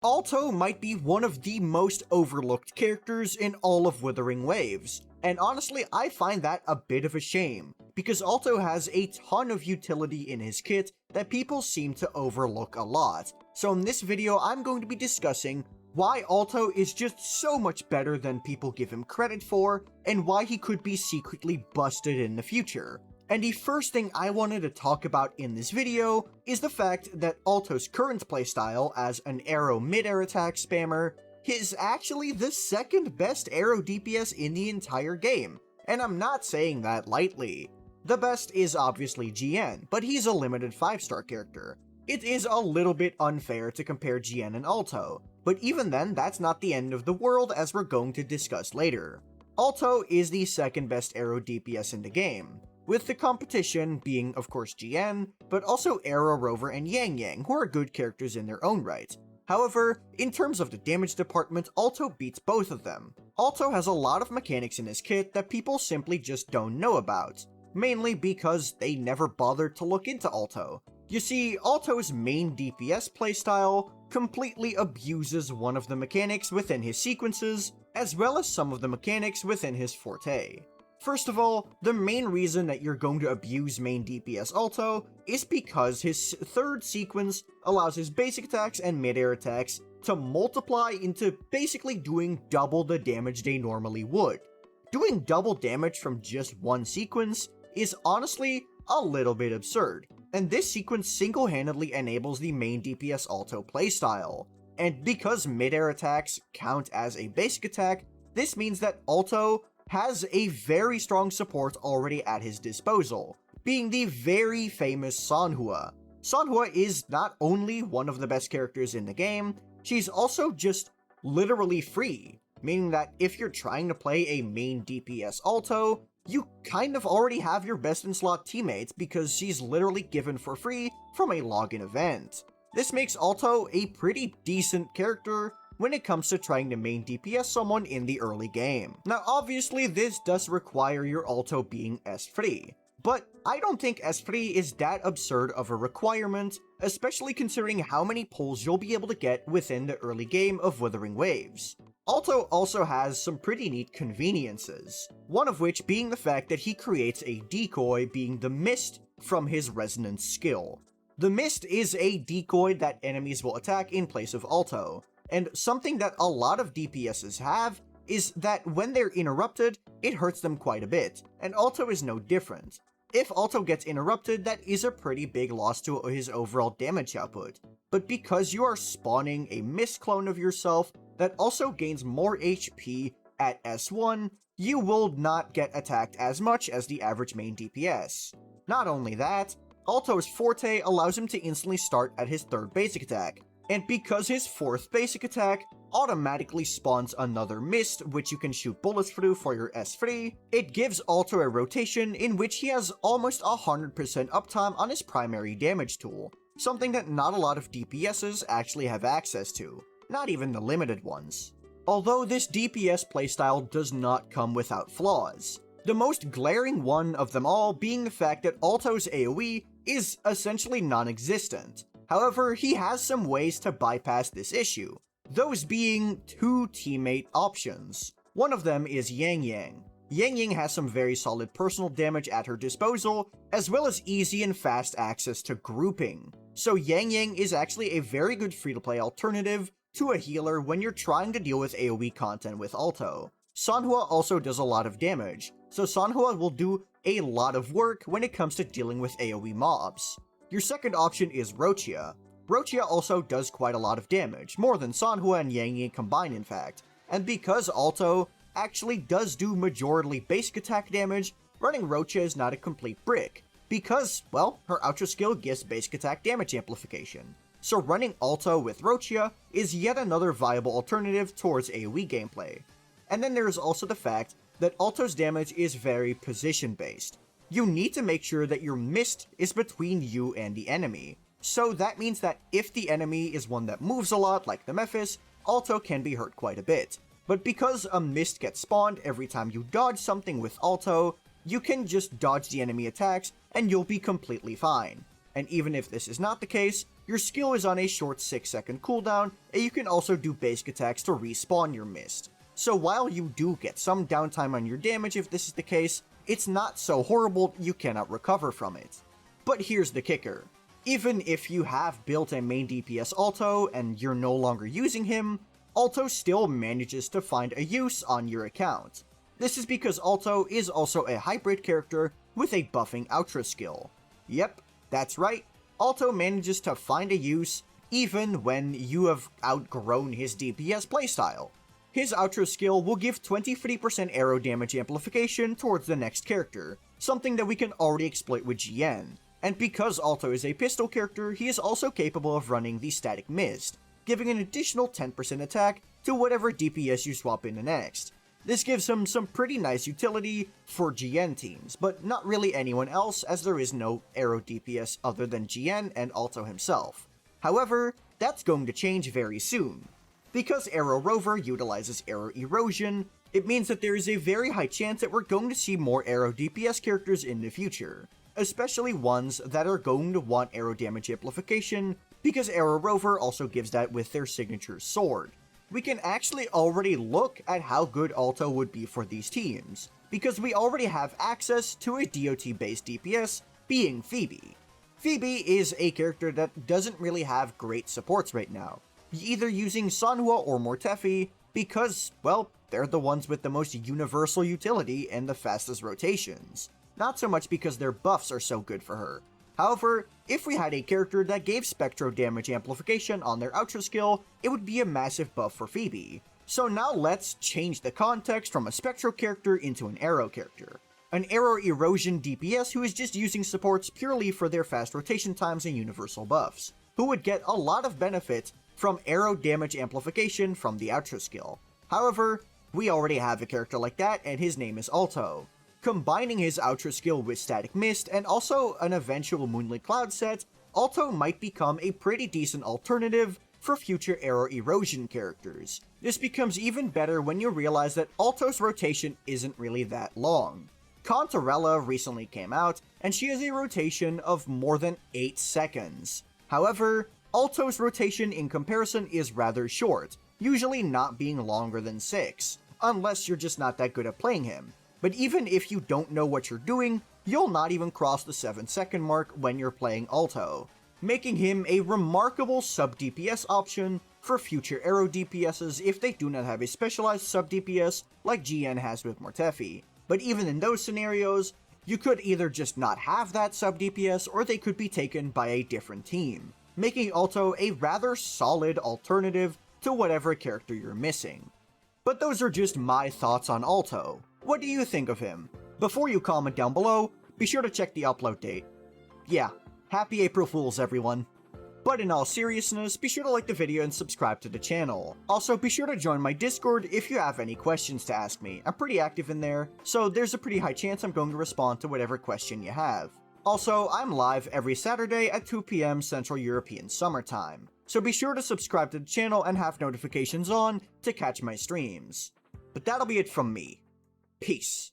Aalto might be one of the most overlooked characters in all of Wuthering Waves, and honestly I find that a bit of a shame, because Aalto has a ton of utility in his kit that people seem to overlook a lot. So in this video I'm going to be discussing why Aalto is just so much better than people give him credit for, and why he could be secretly busted in the future. And the first thing I wanted to talk about in this video is the fact that Aalto's current playstyle as an arrow mid-air attack spammer is actually the second best arrow DPS in the entire game, and I'm not saying that lightly. The best is obviously GN, but he's a limited 5-star character. It is a little bit unfair to compare GN and Aalto, but even then that's not the end of the world, as we're going to discuss later. Aalto is the second best arrow DPS in the game, with the competition being of course GN, but also Arrow Rover and Yang Yang, who are good characters in their own right. However, in terms of the damage department, Aalto beats both of them. Aalto has a lot of mechanics in his kit that people simply just don't know about, mainly because they never bothered to look into Aalto. You see, Aalto's main DPS playstyle completely abuses one of the mechanics within his sequences, as well as some of the mechanics within his forte. First of all, the main reason that you're going to abuse main DPS Aalto is because his third sequence allows his basic attacks and mid-air attacks to multiply into basically doing double the damage they normally would. Doing double damage from just one sequence is honestly a little bit absurd, and this sequence single-handedly enables the main DPS Aalto playstyle. And because mid-air attacks count as a basic attack, this means that Aalto has a very strong support already at his disposal, being the very famous Sanhua. Sanhua is not only one of the best characters in the game, she's also just literally free, meaning that if you're trying to play a main DPS Aalto, you kind of already have your best in slot teammates because she's literally given for free from a login event. This makes Aalto a pretty decent character when it comes to trying to main DPS someone in the early game. Now obviously this does require your Aalto being S-free, but I don't think S-free is that absurd of a requirement, especially considering how many pulls you'll be able to get within the early game of Wuthering Waves. Aalto also has some pretty neat conveniences, one of which being the fact that he creates a decoy being the Mist from his Resonance skill. The Mist is a decoy that enemies will attack in place of Aalto, and something that a lot of DPSs have is that when they're interrupted, it hurts them quite a bit, and Aalto is no different. If Aalto gets interrupted, that is a pretty big loss to his overall damage output, but because you are spawning a Mist clone of yourself that also gains more HP at S1, you will not get attacked as much as the average main DPS. Not only that, Aalto's forte allows him to instantly start at his third basic attack, and because his fourth basic attack automatically spawns another Mist which you can shoot bullets through for your S3, it gives Aalto a rotation in which he has almost 100% uptime on his primary damage tool, something that not a lot of DPSs actually have access to, not even the limited ones. Although this DPS playstyle does not come without flaws, the most glaring one of them all being the fact that Aalto's AoE is essentially non-existent. However, he has some ways to bypass this issue, those being two teammate options. One of them is Yang Yang. Yang Yang has some very solid personal damage at her disposal, as well as easy and fast access to grouping. So Yang Yang is actually a very good free-to-play alternative to a healer when you're trying to deal with AoE content with Aalto. Sanhua also does a lot of damage, so Sanhua will do a lot of work when it comes to dealing with AoE mobs. Your second option is Rochia. Rochia also does quite a lot of damage, more than Sanhua and Yang Yang combined in fact, and because Aalto actually does do majorly basic attack damage, running Rochia is not a complete brick, because, well, her Ultra skill gives basic attack damage amplification. So running Aalto with Rochia is yet another viable alternative towards AoE gameplay. And then there is also the fact that Aalto's damage is very position based. You need to make sure that your Mist is between you and the enemy. So that means that if the enemy is one that moves a lot, like the Mephis, Aalto can be hurt quite a bit. But because a Mist gets spawned every time you dodge something with Aalto, you can just dodge the enemy attacks and you'll be completely fine. And even if this is not the case, Your skill is on a short 6-second cooldown, and you can also do basic attacks to respawn your mist. So while you do get some downtime on your damage if this is the case, it's not so horrible you cannot recover from it. But here's the kicker. Even if you have built a main DPS Aalto and you're no longer using him, Aalto still manages to find a use on your account. This is because Aalto is also a hybrid character with a buffing Outra skill. Yep, that's right, Aalto manages to find a use even when you have outgrown his DPS playstyle. His Outra skill will give 20-50% arrow damage amplification towards the next character, something that we can already exploit with GN. And because Aalto is a pistol character, he is also capable of running the static mist, giving an additional 10% attack to whatever DPS you swap into next. This gives him some pretty nice utility for GN teams, but not really anyone else as there is no arrow DPS other than GN and Aalto himself. However, that's going to change very soon. Because Arrow Rover utilizes arrow erosion, it means that there is a very high chance that we're going to see more arrow DPS characters in the future, especially ones that are going to want arrow damage amplification, because Arrow Rover also gives that with their signature sword. We can actually already look at how good Aalto would be for these teams, because we already have access to a DOT-based DPS, being Phoebe. Phoebe is a character that doesn't really have great supports right now, either using Sanhua or Mortefi, because, well, they're the ones with the most universal utility and the fastest rotations. Not so much because their buffs are so good for her. However, if we had a character that gave Spectro damage amplification on their Outra skill, it would be a massive buff for Phoebe. So now let's change the context from a Spectro character into an Arrow character. An Arrow Erosion DPS who is just using supports purely for their fast rotation times and universal buffs, who would get a lot of benefit from arrow damage amplification from the Outra skill. However, we already have a character like that, and his name is Aalto. Combining his Outra skill with Static Mist and also an eventual Moonlit Cloud set, Aalto might become a pretty decent alternative for future arrow erosion characters. This becomes even better when you realize that Aalto's rotation isn't really that long. Contarella recently came out, and she has a rotation of more than 8 seconds. However, Aalto's rotation in comparison is rather short, usually not being longer than 6, unless you're just not that good at playing him. But even if you don't know what you're doing, you'll not even cross the 7-second mark when you're playing Aalto, making him a remarkable sub-DPS option for future arrow DPSs if they do not have a specialized sub-DPS like GN has with Mortefi. But even in those scenarios, you could either just not have that sub-DPS or they could be taken by a different team, making Aalto a rather solid alternative to whatever character you're missing. But those are just my thoughts on Aalto. What do you think of him? Before you comment down below, be sure to check the upload date. Yeah, happy April Fools everyone. But in all seriousness, be sure to like the video and subscribe to the channel. Also, be sure to join my Discord if you have any questions to ask me. I'm pretty active in there, so there's a pretty high chance I'm going to respond to whatever question you have. Also, I'm live every Saturday at 2 PM Central European Summer Time, so be sure to subscribe to the channel and have notifications on to catch my streams. But that'll be it from me. Peace.